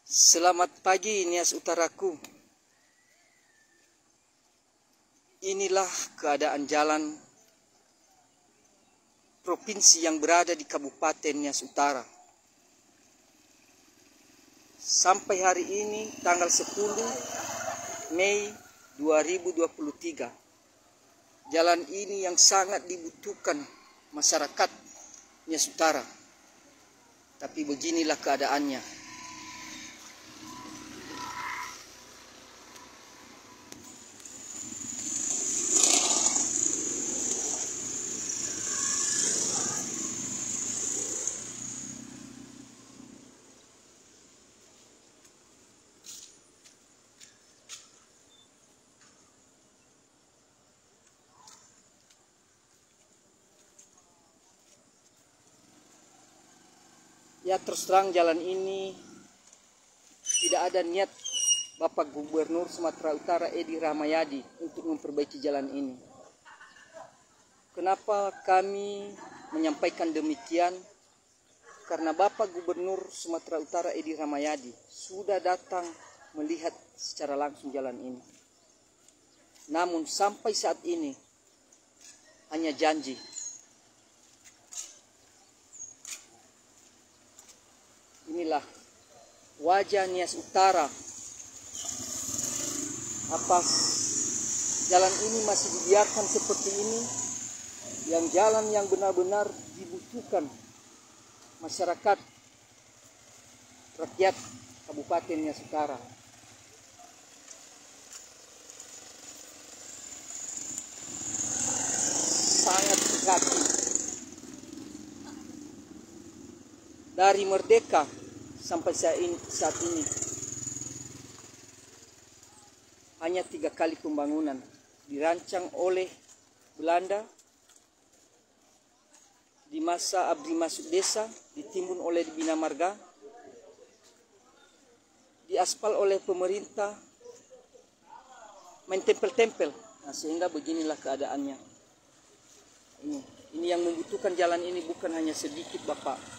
Selamat pagi Nias Utaraku. Inilah keadaan jalan provinsi yang berada di Kabupaten Nias Utara. Sampai hari ini tanggal 10 Mei 2023. Jalan ini yang sangat dibutuhkan masyarakat Nias Utara. Tapi beginilah keadaannya. Ya, terus terang jalan ini tidak ada niat Bapak Gubernur Sumatera Utara Edi Rahmayadi untuk memperbaiki jalan ini. Kenapa kami menyampaikan demikian? Karena Bapak Gubernur Sumatera Utara Edi Rahmayadi sudah datang melihat secara langsung jalan ini. Namun sampai saat ini hanya janji. Inilah wajah Nias Utara. Apa jalan ini masih dibiarkan seperti ini? Yang jalan yang benar-benar dibutuhkan masyarakat rakyat Kabupaten Nias Utara. Sangat prihatin. Dari merdeka sampai saat ini hanya 3 kali pembangunan dirancang oleh Belanda di masa Abdi Masuk Desa, ditimbun oleh Bina Marga, diaspal oleh pemerintah, main tempel-tempel. Nah, sehingga beginilah keadaannya. Ini yang membutuhkan jalan ini bukan hanya sedikit, Bapak.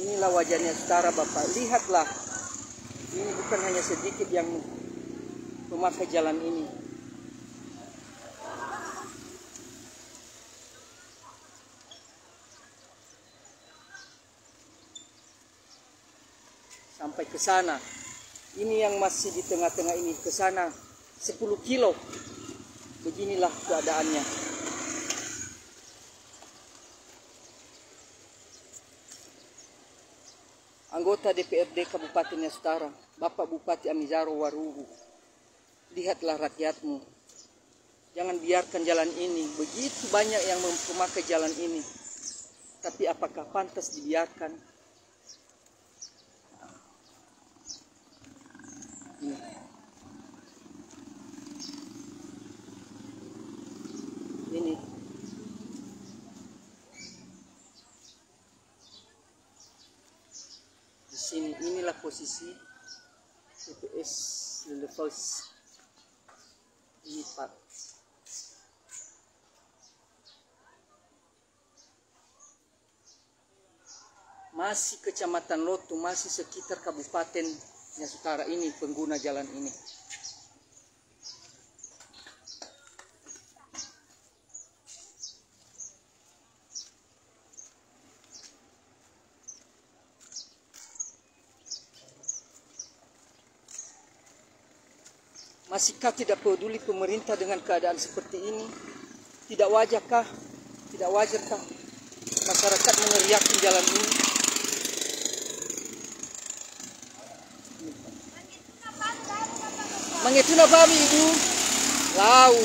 Inilah wajahnya Utara, Bapak. Lihatlah, ini bukan hanya sedikit yang memakai jalan ini. Sampai ke sana. Ini yang masih di tengah-tengah ini, ke sana 10 kilo. Beginilah keadaannya. Anggota DPRD Kabupaten Nias Utara, Bapak Bupati Amizaro Waruhu, lihatlah rakyatmu. Jangan biarkan jalan ini. Begitu banyak yang memakai jalan ini. Tapi apakah pantas dibiarkan? Ini di sini, inilah posisi TPS level ini, Pak. Masih Kecamatan Lotu, masih sekitar Kabupaten Nias Utara ini pengguna jalan ini. Masihkah tidak peduli pemerintah dengan keadaan seperti ini? Tidak wajarkah? Tidak wajarkah masyarakat meneriaki jalan ini? Mangituna babi, Ibu. Lau.